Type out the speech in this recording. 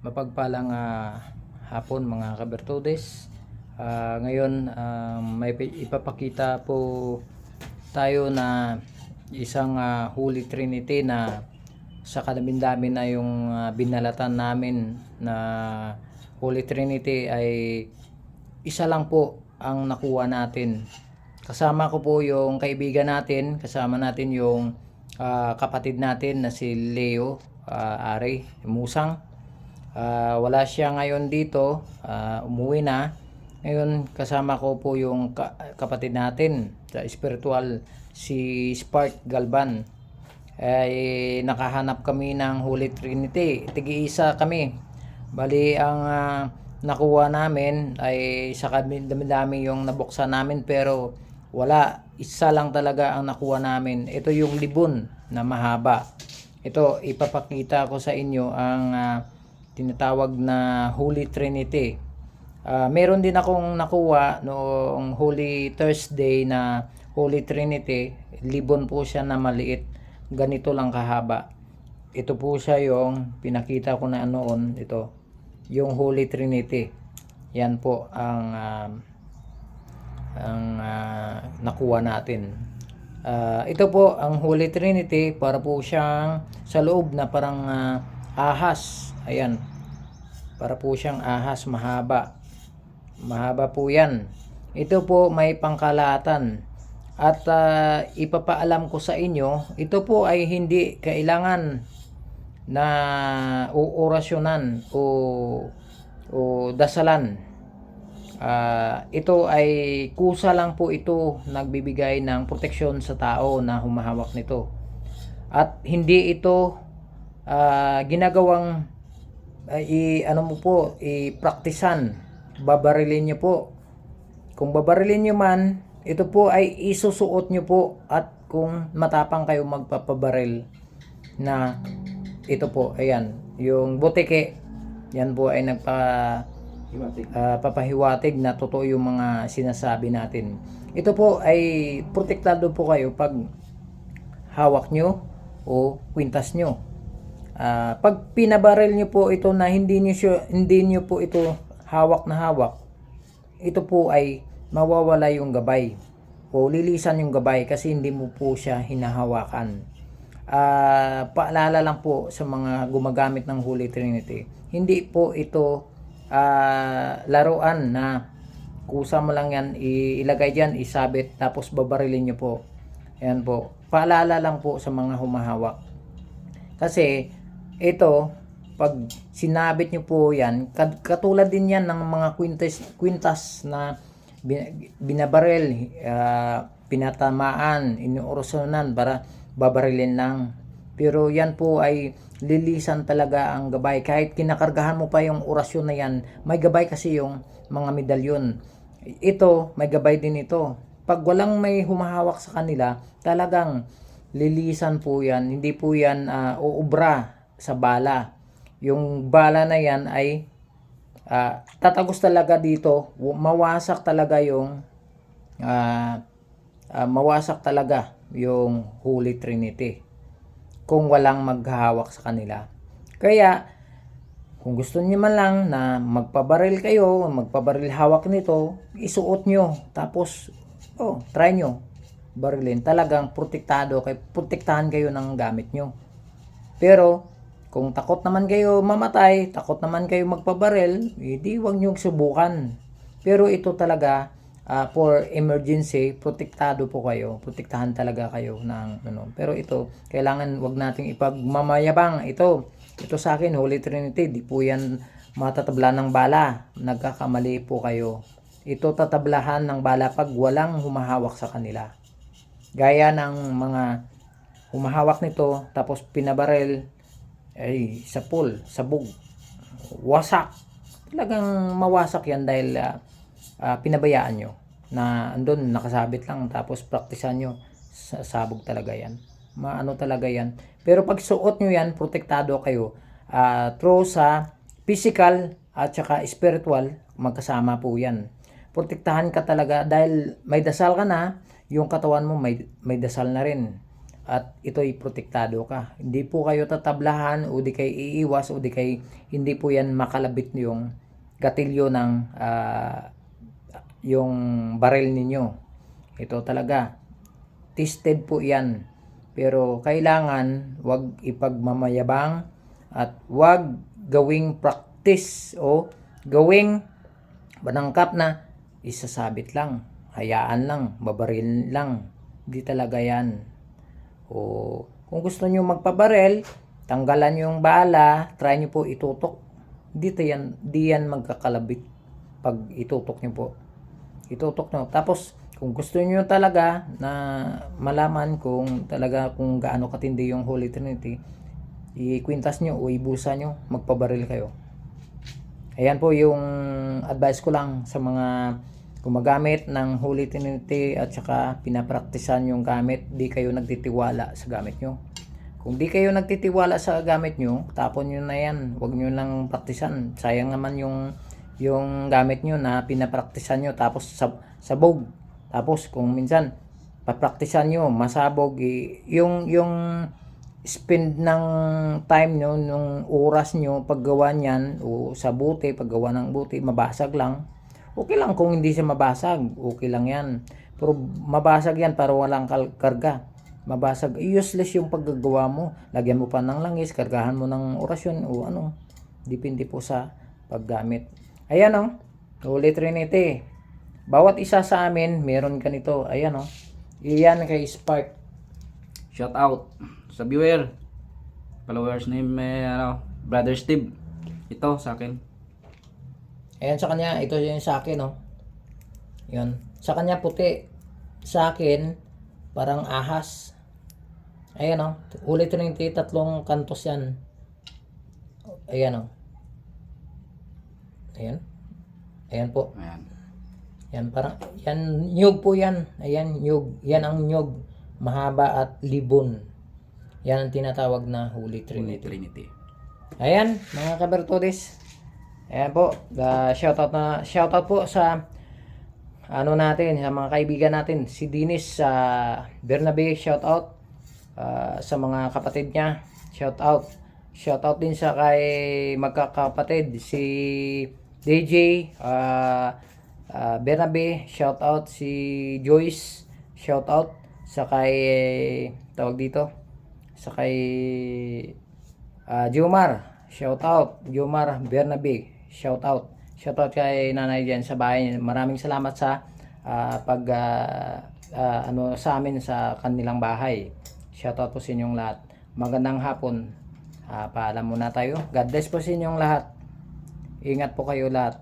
Mapagpalang hapon mga kabertudes. Ngayon may ipapakita po tayo na isang Holy Trinity na sa kadami-dami na yung binalatan namin na Holy Trinity ay isa lang po ang nakuha natin. Kasama ko po yung kaibigan natin, kasama natin yung kapatid natin na si Leo Ari Musang. Wala siya ngayon dito, umuwi na. Ngayon kasama ko po yung kapatid natin sa spiritual, si Spark Galban. Ay nakahanap kami ng Holy Trinity, tig-iisa kami. Bali ang nakuha namin ay sa dami-dami yung nabuksan namin, pero wala, isa lang talaga ang nakuha namin. Ito yung libon na mahaba. Ito ipapakita ko sa inyo ang tinatawag na Holy Trinity. Meron din akong nakuha noong Holy Thursday na Holy Trinity. Libon po siya na maliit. Ganito lang kahaba. Ito po siya yung pinakita ko na noon. Ito. Yung Holy Trinity. Yan po ang nakuha natin. Ito po ang Holy Trinity. Para po siyang sa loob na parang ahas. Ayan. Para po siyang ahas, mahaba. Mahaba po yan. Ito po may pangkalahatan. At ipapaalam ko sa inyo, ito po ay hindi kailangan na orasyonan o dasalan. Ito ay kusa lang po ito nagbibigay ng proteksyon sa tao na humahawak nito. At hindi ito ginagawang i-praktisan, babarilin nyo po. Kung babarilin nyo man, ito po ay isusuot nyo po, at kung matapang kayo magpapabaril na ito po, ayan, yung butike, yan po ay papahiwatig na totoo yung mga sinasabi natin. Ito po ay protektado po kayo pag hawak nyo o kwintas nyo. Pag pinabaril nyo po ito na hindi nyo po ito hawak na hawak, ito po ay mawawala yung gabay o lilisan yung gabay kasi hindi mo po siya hinahawakan. Paalala lang po sa mga gumagamit ng Holy Trinity, hindi po ito laruan na kusa mo lang yan ilagay dyan, isabit, tapos babarilin nyo po. Ayan po, paalala lang po sa mga humahawak. Kasi ito, pag sinabit nyo po yan, katulad din yan ng mga kwintas na binabaril, pinatamaan, inuorasyonan para babarilin lang. Pero yan po ay lilisan talaga ang gabay. Kahit kinakargahan mo pa yung orasyon na yan, may gabay kasi yung mga medalyon. Ito, may gabay din ito. Pag walang may humahawak sa kanila, talagang lilisan po yan. Hindi po yan uubra sa bala. Yung bala na yan ay tatagos talaga dito, mawasak talaga yung Holy Trinity kung walang maghahawak sa kanila. Kaya kung gusto niyo man lang na magpabaril kayo, magpabaril hawak nito, isuot nyo, tapos try nyo barilin. Talagang protektahan kayo ng gamit nyo. Pero kung takot naman kayo mamatay, takot naman kayo magpabaril, hindi wag nyo subukan. Pero ito talaga for emergency, protektado po kayo. Protektahan talaga kayo ng Pero ito, kailangan wag nating ipagmamayabang. Ito sa akin, Holy Trinity, di po yan matatabla ng bala. Nagkakamali po kayo. Ito tatablahan ng bala pag walang humahawak sa kanila. Gaya ng mga humahawak nito, tapos pinabaril, ay sapul, sabog, wasak. Talagang mawasak yan dahil pinabayaan nyo na andun nakasabit lang, tapos praktisan nyo, sabog talaga yan, maano talaga yan. Pero pag suot nyo yan, protektado kayo through sa physical at saka spiritual, magkasama po yan. Protektahan ka talaga dahil may dasal ka na, yung katawan mo may dasal na rin. at ito'y protektado ka. Hindi po kayo tatablahan o di kayo iiwas o di kayo hindi po yan makalabit yung gatilyo ng yung baril ninyo. Ito talaga tested po yan. Pero kailangan wag ipagmamayabang at wag gawing practice o gawing banangkap na isasabit lang, hayaan lang, babaril lang. Hindi talaga yan. O kung gusto nyo magpabaril, tanggalan nyo yung bala, try nyo po itutok. Di yan magkakalabit pag itutok nyo po. Itutok nyo. Tapos kung gusto niyo talaga na malaman kung gaano katindi yung Holy Trinity, ikwintas nyo o ibusa nyo, magpabaril kayo. Ayan po yung advice ko lang sa mga gumagamit ng Holy Trinity at saka pinapraktisan yung gamit, di kayo nagtitiwala sa gamit nyo. Kung di kayo nagtitiwala sa gamit nyo, tapon nyo na yan. Huwag nyo lang praktisan. Sayang naman yung gamit nyo na pinapraktisan nyo tapos sabog. Tapos kung minsan papraktisan nyo, masabog, yung spend ng time nyo, nung oras nyo paggawa niyan o sa buti, paggawa ng buti, mabasag lang. Okay lang kung hindi siya mabasag, okay lang yan. Pero mabasag yan para walang karga. Mabasag, useless yung paggagawa mo. Lagyan mo pa ng langis, kargahan mo ng orasyon o ano. Depende po sa paggamit. Ayan o, Holy Trinity. Bawat isa sa amin, meron ganito. Ayan o. Iyan kay Spark. Shout out sa viewer. Followers name Brother Steve. Ito sa akin. Ayan sa kanya, ito yung sa akin o. Yan. Sa kanya puti. Sa akin, parang ahas. Ayan o. Holy Trinity, 3 kantos yan. Ayan o. Ayan. Ayan po. Ayan. Yan, parang, yan, nyug po yan. Ayan, nyug. Yan ang nyug. Mahaba at libon. Yan ang tinatawag na Holy Trinity. Holy Trinity. Ayan, mga kabertodes. Ayan po, shoutout po sa ano natin, sa mga kaibigan natin. Si Dinis sa Bernabe, shoutout. Sa mga kapatid niya, shoutout. Shoutout din sa kay magkakapatid, si DJ, Bernabe, shout out si Joyce, shout out sa kay tawag dito sa kay Jomar, shout out Jomar Bernabe, shout out kay nanay diyan sa bahay. Maraming salamat sa ano sa amin sa kanilang bahay. Shout out po sa inyong lahat. Magandang hapon. Paalam muna tayo. God bless po sa inyong lahat. Ingat po kayo lahat.